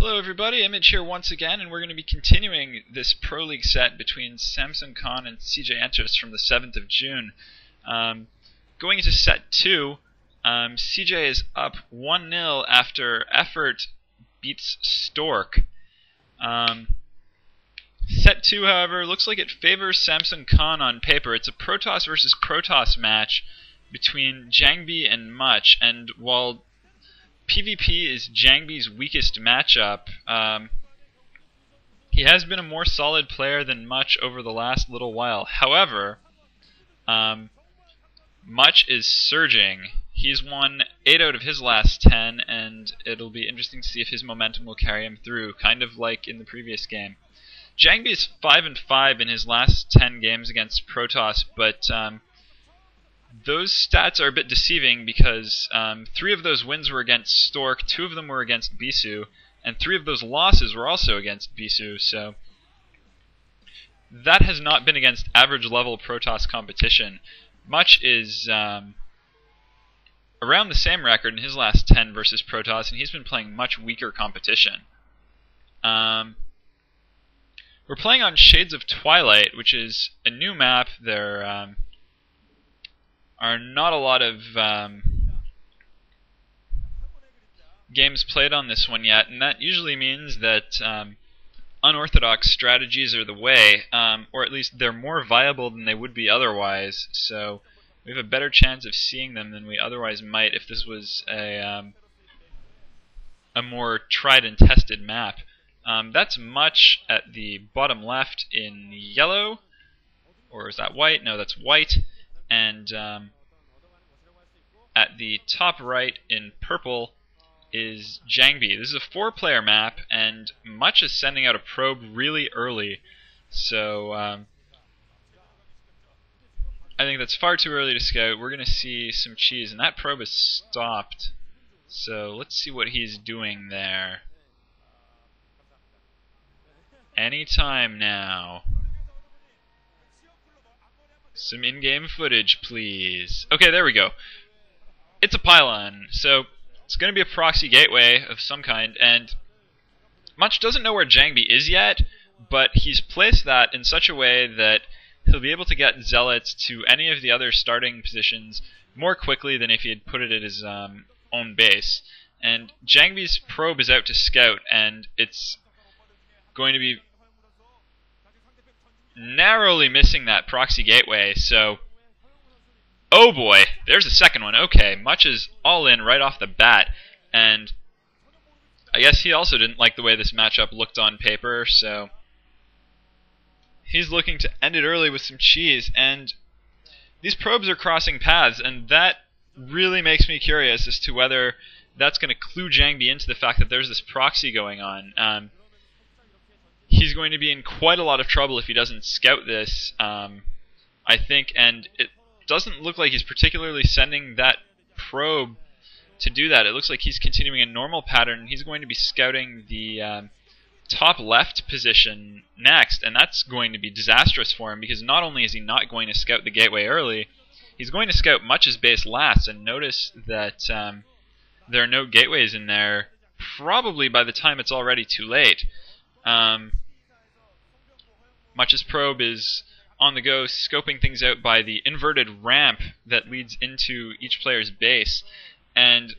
Hello everybody, Image here once again, and we're going to be continuing this Pro League set between Samsung Khan and CJ Entus from the 7th of June. Going into set 2, CJ is up 1-0 after Effort beats Stork. Set 2, however, looks like it favors Samsung Khan on paper. It's a Protoss versus Protoss match between Jangbi and Much, and while PvP is Jangbi's weakest matchup, he has been a more solid player than Much over the last little while. However, Much is surging. He's won 8 out of his last 10, and it'll be interesting to see if his momentum will carry him through, kind of like in the previous game. Jangbi is 5-5 in his last 10 games against Protoss, but those stats are a bit deceiving because 3 of those wins were against Stork, 2 of them were against Bisu, and 3 of those losses were also against Bisu, so that has not been against average level Protoss competition. Much is around the same record in his last 10 versus Protoss, and he's been playing much weaker competition. We're playing on Shades of Twilight, which is a new map. There are not a lot of games played on this one yet, and that usually means that unorthodox strategies are the way, or at least they're more viable than they would be otherwise, so we have a better chance of seeing them than we otherwise might if this was a more tried and tested map. That's Much at the bottom left in yellow, or is that white? No, that's white. And at the top right in purple is Jangbi. This is a 4-player map, and Much is sending out a probe really early, so I think that's far too early to scout. We're going to see some cheese, and that probe is stopped. So let's see what he's doing there. Anytime now. Some in-game footage, please. Okay, there we go. It's a pylon, so it's going to be a proxy gateway of some kind, and Much doesn't know where Jangbi is yet, but he's placed that in such a way that he'll be able to get Zealots to any of the other starting positions more quickly than if he had put it at his own base. And Jangbi's probe is out to scout, and it's going to be narrowly missing that proxy gateway, so oh boy, there's the second one. Okay, Much is all in right off the bat, and I guess he also didn't like the way this matchup looked on paper, so he's looking to end it early with some cheese, and these probes are crossing paths, and that really makes me curious as to whether that's going to clue Jangbi into the fact that there's this proxy going on. He's going to be in quite a lot of trouble if he doesn't scout this, I think, and it doesn't look like he's particularly sending that probe to do that. It looks like he's continuing a normal pattern. He's going to be scouting the top left position next, and that's going to be disastrous for him because not only is he not going to scout the gateway early, he's going to scout Much's base last, and notice that there are no gateways in there probably by the time it's already too late. Much's probe is on the go, scoping things out by the inverted ramp that leads into each player's base. And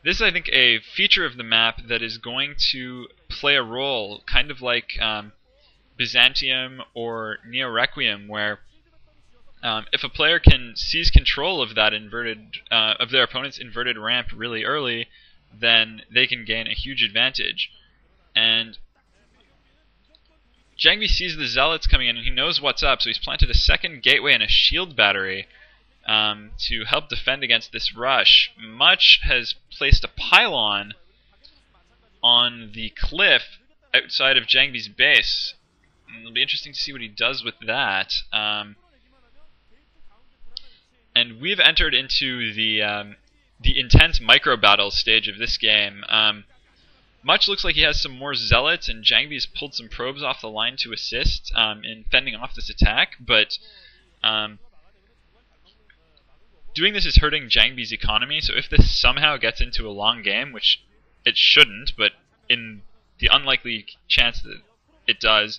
this is, I think, a feature of the map that is going to play a role, kind of like Byzantium or Neo Requiem, where if a player can seize control of that of their opponent's inverted ramp really early, then they can gain a huge advantage. And Jangbi sees the Zealots coming in, and he knows what's up, so he's planted a second gateway and a shield battery to help defend against this rush. Much has placed a pylon on the cliff outside of Jangbi's base. And it'll be interesting to see what he does with that. And we've entered into the intense micro-battle stage of this game. Much looks like he has some more Zealots, and Jangbi's pulled some probes off the line to assist in fending off this attack, but doing this is hurting Jangbi's economy, so if this somehow gets into a long game, which it shouldn't, but in the unlikely chance that it does,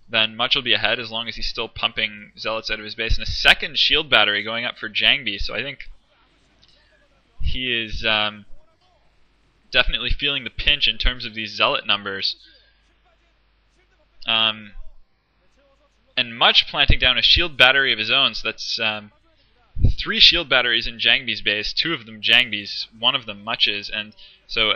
then Much will be ahead as long as he's still pumping Zealots out of his base. And a second shield battery going up for Jangbi, so I think he is definitely feeling the pinch in terms of these Zealot numbers. And Much planting down a shield battery of his own, so that's 3 shield batteries in Jangbi's base, 2 of them Jangbi's, 1 of them Much's, and so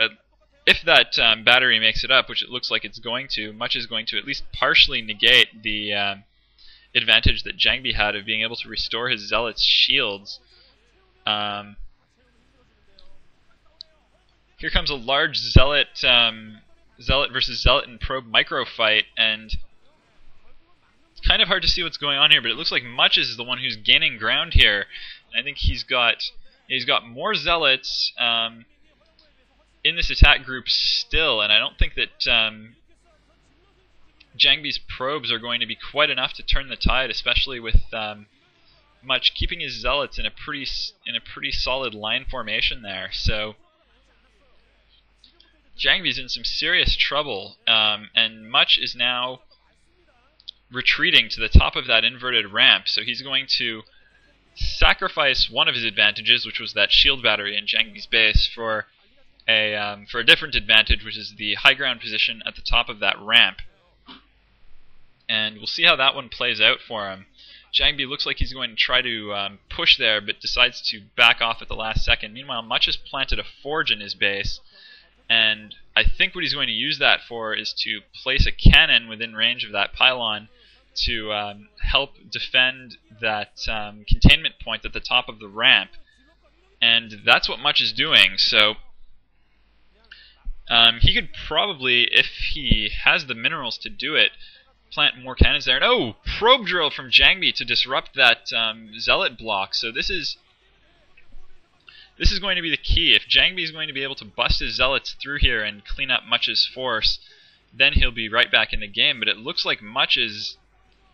if that battery makes it up, which it looks like it's going to, Much is going to at least partially negate the advantage that Jangbi had of being able to restore his Zealot's shields. Here comes a large Zealot versus Zealot and Probe micro fight, and it's kind of hard to see what's going on here, but it looks like Much is the one who's gaining ground here. I think he's got more Zealots in this attack group still, and I don't think that Jangbi's probes are going to be quite enough to turn the tide, especially with Much keeping his Zealots in a pretty solid line formation there. So Jangbi's in some serious trouble, and Much is now retreating to the top of that inverted ramp, so he's going to sacrifice one of his advantages, which was that shield battery in Jangbi's base, for a different advantage, which is the high ground position at the top of that ramp. And we'll see how that one plays out for him. Jangbi looks like he's going to try to push there, but decides to back off at the last second. Meanwhile, Much has planted a forge in his base, and I think what he's going to use that for is to place a cannon within range of that pylon to help defend that containment point at the top of the ramp. And that's what Much is doing, so he could probably, if he has the minerals to do it, plant more cannons there. And oh, probe drill from Jangbi to disrupt that Zealot block. So this is going to be the key. If Jangbi is going to be able to bust his Zealots through here and clean up Much's force, then he'll be right back in the game. But it looks like Much is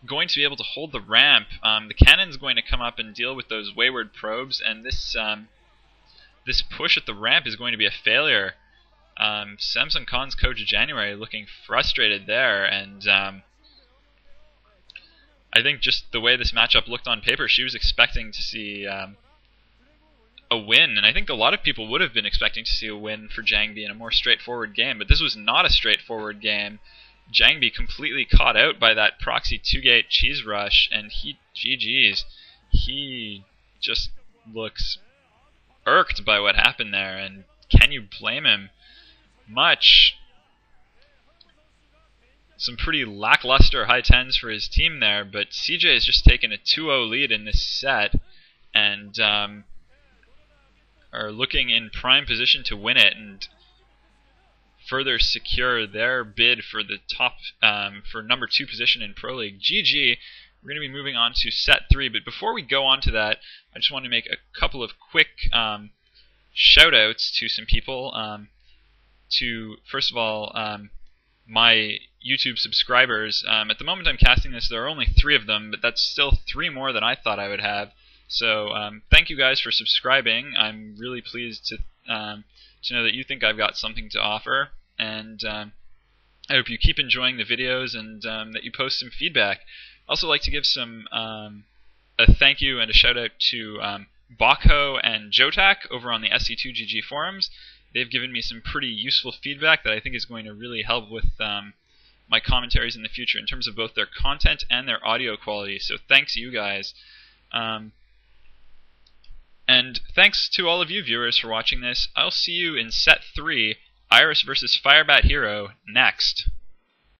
going to be able to hold the ramp. The cannon's going to come up and deal with those wayward probes, and this push at the ramp is going to be a failure. Samson Khan's coach of January looking frustrated there, and I think just the way this matchup looked on paper, she was expecting to see a win, and I think a lot of people would have been expecting to see a win for Jangbi in a more straightforward game, but this was not a straightforward game. Jangbi completely caught out by that proxy 2-gate cheese rush, and he just looks irked by what happened there, and can you blame him? Much. Some pretty lackluster high 10s for his team there, but CJ has just taken a 2-0 lead in this set, and are looking in prime position to win it and further secure their bid for the top for number 2 position in Proleague. GG. We're going to be moving on to set 3, but before we go on to that, I just want to make a couple of quick shout-outs to some people. To, first of all, my YouTube subscribers. At the moment I'm casting this, there are only 3 of them, but that's still 3 more than I thought I would have. So thank you guys for subscribing. I'm really pleased to know that you think I've got something to offer, and I hope you keep enjoying the videos and that you post some feedback. I'd also like to give some a thank you and a shout out to Bakho and Jotak over on the SC2GG forums. They've given me some pretty useful feedback that I think is going to really help with my commentaries in the future in terms of both their content and their audio quality. So thanks you guys. And thanks to all of you viewers for watching this. I'll see you in set 3, Iris versus Firebat Hero, next.